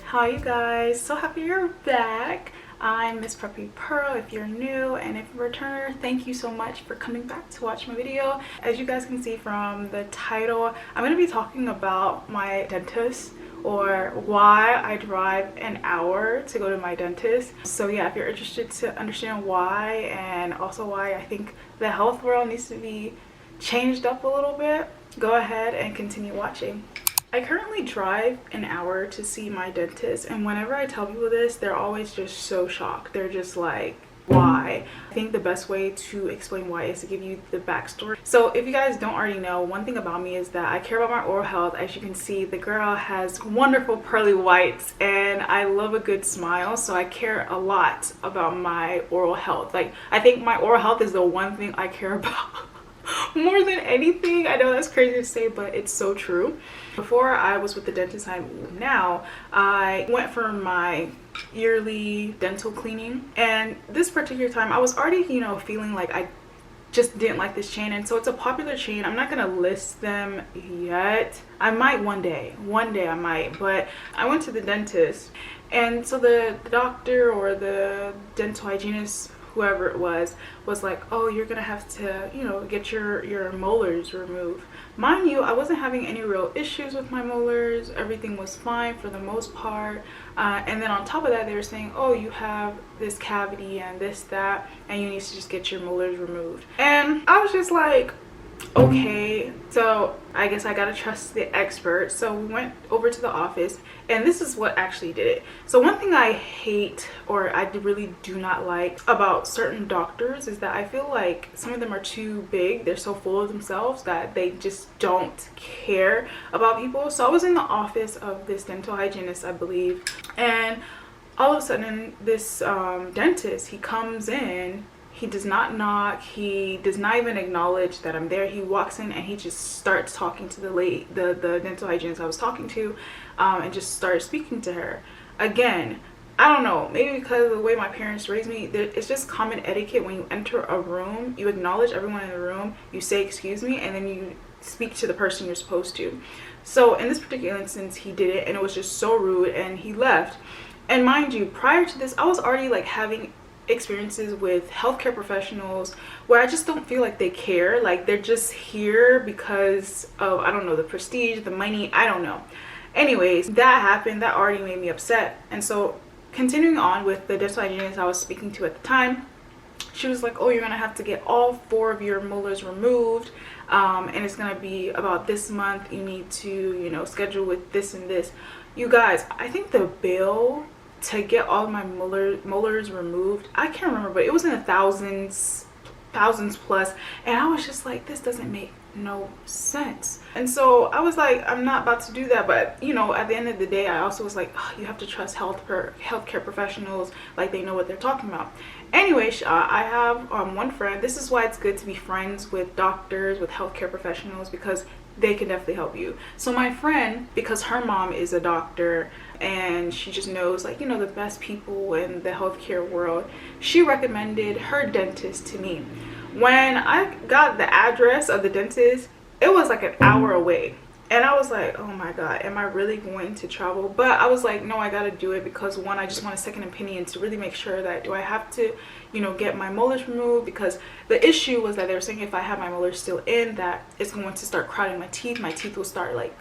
Hi you guys, so happy you're back. I'm Miss Preppy Pearl if you're new, and if you're a returner, thank you so much for coming back to watch my video. As you guys can see from the title, I'm going to be talking about my dentist, or why I drive an hour to go to my dentist. So yeah, if you're interested to understand why, and also why I think the health world needs to be changed up a little bit, go ahead and continue watching. I currently drive an hour to see my dentist, and whenever I tell people this, they're always just so shocked. They're just like, why? I think the best way to explain why is to give you the backstory. So if you guys don't already know, one thing about me is that I care about my oral health. As you can see, the girl has wonderful pearly whites and I love a good smile, so I care a lot about my oral health. Like, I think my oral health is the one thing I care about more than anything. I know that's crazy to say, but it's so true. Before I was with the dentist I'm now, I went for my yearly dental cleaning, and this particular time I was already, feeling like I just didn't like this chain. And so it's a popular chain. I'm not gonna list them yet. I might one day I might. But I went to the dentist, and so the doctor or the dental hygienist, whoever it was like, oh, you're gonna have to, get your molars removed. Mind you, I wasn't having any real issues with my molars. Everything was fine for the most part. And then on top of that, they were saying, oh, you have this cavity and this, that, and you need to just get your molars removed. And I was just like, okay, so I guess I gotta trust the expert. So we went over to the office, and this is what actually did it. So one thing I hate, or I really do not like about certain doctors, is that I feel like some of them are too big. They're so full of themselves that they just don't care about people. So I was in the office of this dental hygienist, I believe, and all of a sudden this dentist, he comes in. He does not knock. He does not even acknowledge that I'm there. He walks in and he just starts talking to the dental hygienist I was talking to, and just started speaking to her. Again, I don't know, maybe because of the way my parents raised me, it's just common etiquette. When you enter a room, you acknowledge everyone in the room, you say excuse me, and then you speak to the person you're supposed to. So in this particular instance, he did it, and it was just so rude, and he left. And mind you, prior to this, I was already like having experiences with healthcare professionals where I just don't feel like they care. Like, they're just here because of, I don't know, the prestige, the money, I don't know. Anyways, that happened. That already made me upset. And so continuing on with the dental hygienist I was speaking to at the time, she was like, oh, you're gonna have to get all 4 of your molars removed, and it's gonna be about this month. You need to, schedule with this and this. You guys, I think the bill to get all of my molars removed, I can't remember, but it was in the thousands plus, and I was just like, this doesn't make no sense. And so I was like, I'm not about to do that. But at the end of the day, I also was like, oh, you have to trust healthcare professionals, like they know what they're talking about. Anyway, I have one friend. This is why it's good to be friends with doctors, with healthcare professionals, because they can definitely help you. So my friend, because her mom is a doctor and she just knows, like, the best people in the healthcare world, she recommended her dentist to me. When I got the address of the dentist, it was like an hour away. And I was like, oh my God, am I really going to travel? But I was like, no, I gotta do it, because one, I just want a second opinion to really make sure that, do I have to, get my molars removed? Because the issue was that they were saying if I have my molars still in, that it's going to start crowding my teeth will start like,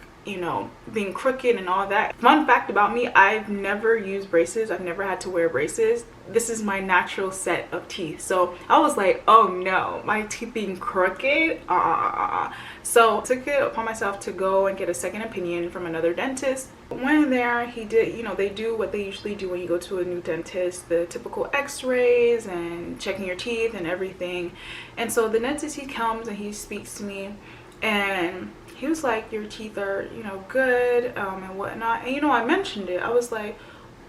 being crooked and all that. Fun fact about me, I've never used braces. I've never had to wear braces. This is my natural set of teeth. So I was like, oh no, my teeth being crooked. So I took it upon myself to go and get a second opinion from another dentist. When there, he did, they do what they usually do when you go to a new dentist, the typical x-rays and checking your teeth and everything. And so the dentist, he comes and he speaks to me, and he was like, your teeth are, good, and whatnot. And, I mentioned it. I was like,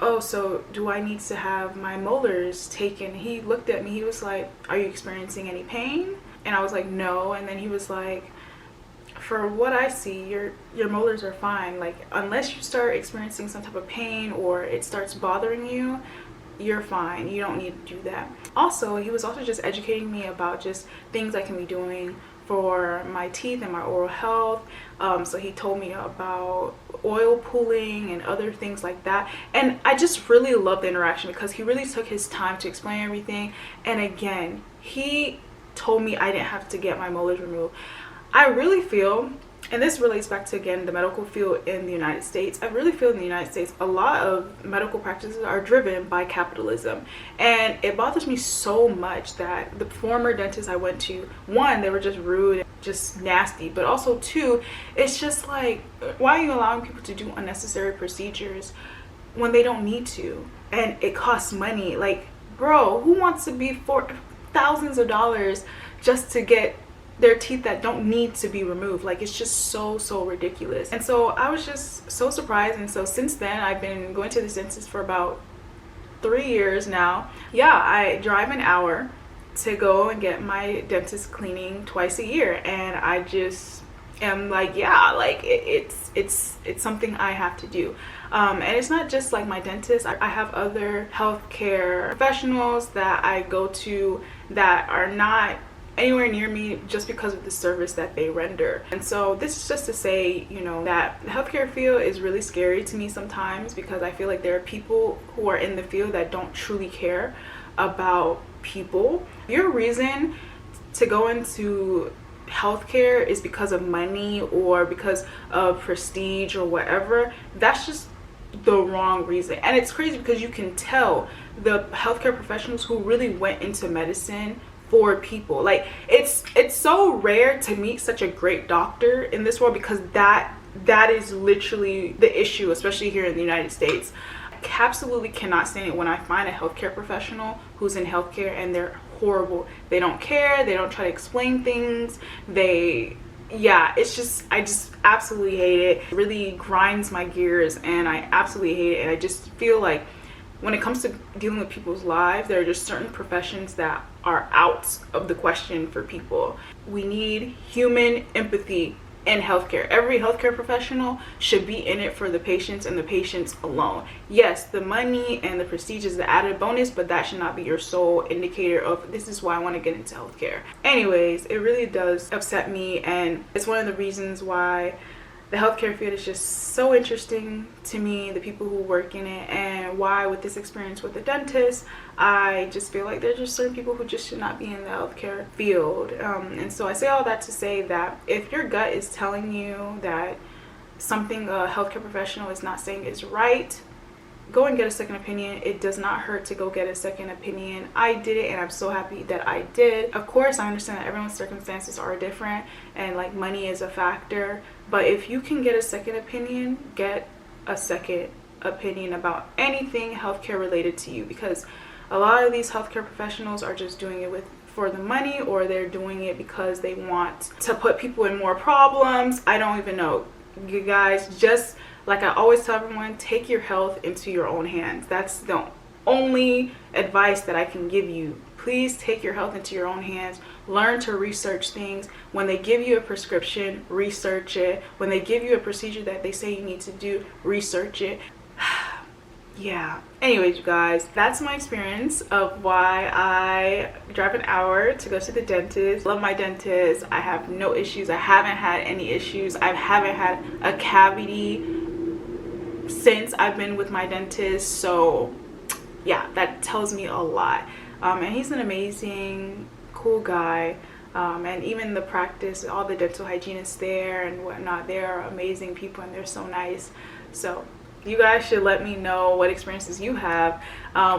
oh, so do I need to have my molars taken? He looked at me. He was like, are you experiencing any pain? And I was like, no. And then he was like, for what I see, your molars are fine. Like, unless you start experiencing some type of pain or it starts bothering you, you're fine. You don't need to do that. Also, he was also just educating me about just things I can be doing for my teeth and my oral health. So he told me about oil pulling and other things like that, and I just really loved the interaction because he really took his time to explain everything. And again, he told me I didn't have to get my molars removed. I really feel, and this relates back to, again, the medical field in the United States. I really feel in the United States, a lot of medical practices are driven by capitalism. And it bothers me so much that the former dentists I went to, one, they were just rude, just nasty. But also, two, it's just like, why are you allowing people to do unnecessary procedures when they don't need to? And it costs money. Like, bro, who wants to be for thousands of dollars just to get their teeth that don't need to be removed? Like, it's just so ridiculous. And so I was just so surprised. And so since then, I've been going to the dentist for about 3 years now. Yeah, I drive an hour to go and get my dentist cleaning twice a year, and I just am like, yeah, like it's something I have to do. And it's not just like my dentist. I have other healthcare professionals that I go to that are not anywhere near me just because of the service that they render. And so this is just to say, you know, that the healthcare field is really scary to me sometimes, because I feel like there are people who are in the field that don't truly care about people. Your reason to go into healthcare is because of money or because of prestige or whatever. That's just the wrong reason. And it's crazy because you can tell the healthcare professionals who really went into medicine for people. Like, it's so rare to meet such a great doctor in this world, because that is literally the issue, especially here in the United States. I absolutely cannot stand it when I find a healthcare professional who's in healthcare and they're horrible. They don't care, they don't try to explain things, it's just, I just absolutely hate it. It really grinds my gears, and I absolutely hate it. And I just feel like when it comes to dealing with people's lives, there are just certain professions that are out of the question for people. We need human empathy in healthcare. Every healthcare professional should be in it for the patients and the patients alone. Yes, the money and the prestige is the added bonus, but that should not be your sole indicator of this is why I want to get into healthcare. Anyways, it really does upset me, and it's one of the reasons why the healthcare field is just so interesting to me, the people who work in it, and why with this experience with the dentist, I just feel like there's just certain people who just should not be in the healthcare field. And so I say all that to say that if your gut is telling you that something a healthcare professional is not saying is right, go and get a second opinion. It does not hurt to go get a second opinion. I did it, and I'm so happy that I did. Of course, I understand that everyone's circumstances are different, and like money is a factor, but if you can get a second opinion, get a second opinion about anything healthcare related to you, because a lot of these healthcare professionals are just doing it for the money, or they're doing it because they want to put people in more problems. I don't even know. You guys, just like I always tell everyone, take your health into your own hands. That's the only advice that I can give you. Please take your health into your own hands. Learn to research things. When they give you a prescription, research it. When they give you a procedure that they say you need to do, research it. Yeah. Anyways, you guys, that's my experience of why I drive an hour to go to the dentist. Love my dentist. I have no issues. I haven't had any issues. I haven't had a cavity since I've been with my dentist. So yeah, that tells me a lot. And he's an amazing, cool guy. And even the practice, all the dental hygienists there and whatnot, they're amazing people, and they're so nice. So you guys should let me know what experiences you have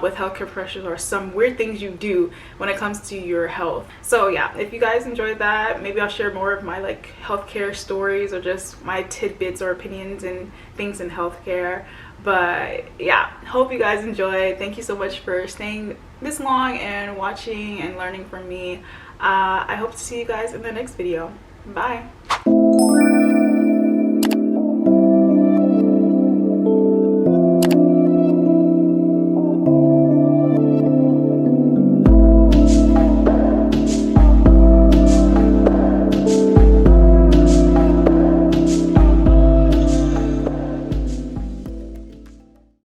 with healthcare professionals, or some weird things you do when it comes to your health. So yeah, if you guys enjoyed that, maybe I'll share more of my like healthcare stories, or just my tidbits or opinions and things in healthcare. But yeah, hope you guys enjoyed. Thank you so much for staying this long and watching and learning from me. I hope to see you guys in the next video. Bye.